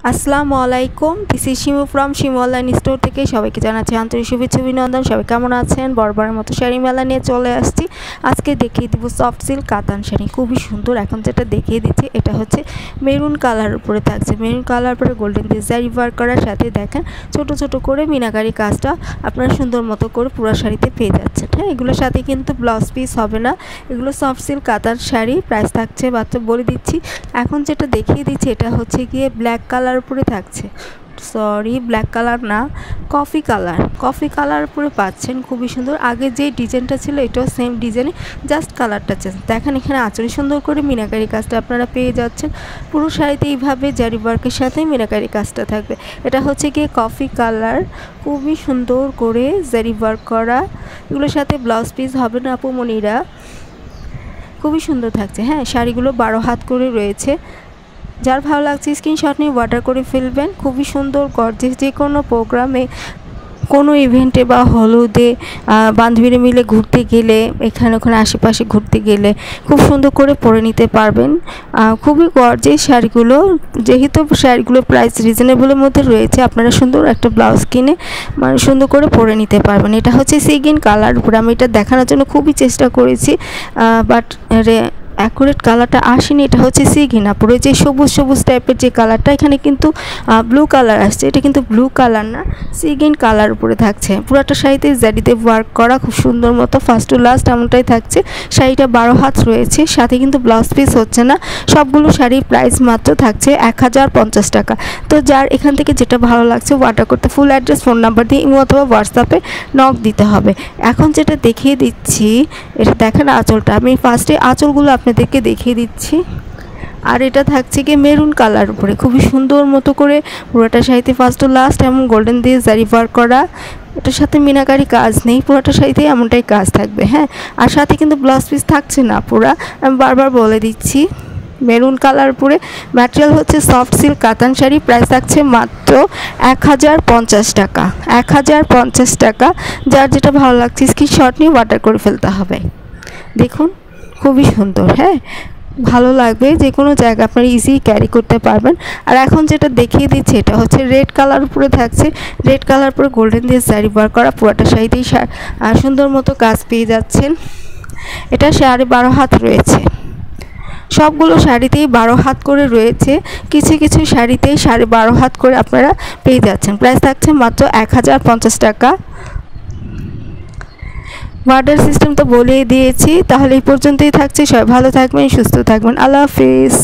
আসসালামু আলাইকুম, this is Shimu from Shimu online store থেকে সবাইকে জানাচ্ছি আন্তরিক শুভেচ্ছা অভিনন্দন। সবাই কেমন আছেন? বরাবরের মতো শাড়ি মেলা নিয়ে চলে আসছি। আজকে দেখিয়ে দিব সফট সিল্ক কাতান শাড়ি, খুবই সুন্দর। এখন যেটা দেখিয়ে দিচ্ছি এটা হচ্ছে মেরুন কালার উপরে থাকছে, মেরুন কালার উপরে গোল্ডেন দিয়ে জারি ওয়ার্ক করার সাথে দেখেন ছোট ছোট করে মিনাকারি কাজটা আপনারা সুন্দর মতো করে পুরো শাড়িতে পেয়ে যাচ্ছেন। হ্যাঁ, এগুলোর সাথে কিন্তু ব্লাউজ পিস হবে না, এগুলো সফট সিল্ক কাতান শাড়ি। প্রাইস থাকছে বাচ্চা বলে দিচ্ছি। এখন যেটা দেখিয়ে দিচ্ছি এটা হচ্ছে গিয়ে ব্ল্যাক কালার উপরে থাকছে, সরি ব্ল্যাক কালার না, কফি কালার উপরে পাচ্ছেন, খুবই সুন্দর। আগে যে ডিজাইনটা ছিল এটাও সেম ডিজাইনে, জাস্ট কালারটা চেঞ্জ। দেখেন এখানে আঁচলে সুন্দর করে মিনাকারি কাজটা আপনারা পেয়ে যাচ্ছেন। পুরো শাড়িতে এইভাবে জারি ওয়ার্কের সাথে মিনাকারি কাজটা থাকবে। এটা হচ্ছে গিয়ে কফি কালার, খুবই সুন্দর করে জারি ওয়ার্ক করা। এগুলোর সাথে ব্লাউজ পিস হবে না আপুমনিরা, খুবই সুন্দর থাকছে। হ্যাঁ, শাড়িগুলো 12 হাত করে রয়েছে। যার ভালো লাগছে স্ক্রিনশট নিয়ে অর্ডার করে ফেলবেন। খুবই সুন্দর গর্জিয়াস, যে কোনো প্রোগ্রামে, কোনো ইভেন্টে বা হলুদে বান্ধবীরা মিলে ঘুরতে গেলে, এখানে ওখানে আশেপাশে ঘুরতে গেলে খুব সুন্দর করে পরে নিতে পারবেন। খুবই গর্জিয়াস শাড়িগুলো, যেহেতু শাড়িগুলোর প্রাইস রিজনেবলের মধ্যে রয়েছে, আপনারা সুন্দর একটা ব্লাউজ কিনে মানে সুন্দর করে পরে নিতে পারবেন। এটা হচ্ছে সি গ্রিন কালার উপরে, আমি এটা দেখানোর জন্য খুবই চেষ্টা করেছি, বাট অ্যাকুরেট কালারটা আসেনি। এটা হচ্ছে সি গ্রিন, পুরো যে সবুজ সবুজ টাইপের যে কালারটা, এখানে কিন্তু ব্লু কালার আসছে, এটা কিন্তু ব্লু কালার না, সি গ্রিন কালার উপরে থাকছে। পুরোটা শাড়িতে জারিতে ওয়ার্ক করা খুব সুন্দর মতো, ফার্স্ট টু লাস্ট এমনটাই থাকছে। শাড়িটা 12 হাত রয়েছে, সাথে কিন্তু ব্লাউজ পিস হচ্ছে না। সবগুলো শাড়ির প্রাইস মাত্র থাকছে 1050 টাকা। তো যার এখান থেকে যেটা ভালো লাগছে অর্ডার করতে ফুল অ্যাড্রেস, ফোন নাম্বার দিয়ে ইমো অথবা হোয়াটসঅ্যাপে নক দিতে হবে। এখন যেটা দেখিয়ে দিচ্ছি, এটা দেখেন আঁচলটা, আমি ফার্স্টে আঁচলগুলো আপনাদেরকে দেখিয়ে দিচ্ছি। আর এটা থাকছে কি মেরুন কালার উপরে, খুবই সুন্দর মতো করে পুরোটা শাড়িতে ফার্স্ট টু লাস্ট এমন গোল্ডেন দিয়ে জারি ওয়ার্ক করা। এটার সাথে মিনাকারি কাজ নেই, পুরোটা শাড়িতে এমনটাই কাজ থাকবে। হ্যাঁ, আর সাথে কিন্তু ব্লাউজ পিস থাকছে না পুরা, আমি বারবার বলে দিচ্ছি। মেরুন কালার উপরে, ম্যাটেরিয়াল হচ্ছে সফট সিল্ক কাতান শাড়ি। প্রাইস থাকছে মাত্র 1050 টাকা, 1050 টাকা। যার যেটা ভালো লাগছে স্ক্রিনশট নিয়ে অর্ডার করে ফেলতে হবে। দেখুন খুবই সুন্দর। হ্যাঁ, ভালো লাগবে, যে কোনো জায়গায় আপনারা ইজি ক্যারি করতে পারবেন। আর এখন যেটা দেখিয়ে দিচ্ছি এটা হচ্ছে রেড কালার উপরে থাকছে, রেড কালার উপরে গোল্ডেন দিয়ে জারি ওয়ার্ক করা। পুরোটা শাড়িতেই সুন্দর মতো কাজ পেয়ে যাচ্ছেন। এটা 12.5 হাত রয়েছে, সবগুলো শাড়িতেই 12 হাত করে রয়েছে, কিছু কিছু শাড়িতেই 12.5 হাত করে আপনারা পেয়ে যাচ্ছেন। প্রাইস থাকছে মাত্র 1050 টাকা। অর্ডার সিস্টেম তো বলেই দিয়েছি, তাহলে এই পর্যন্তই থাকছে। সবাই ভালো থাকবেন, সুস্থ থাকবেন, আল্লাহ হাফিজ।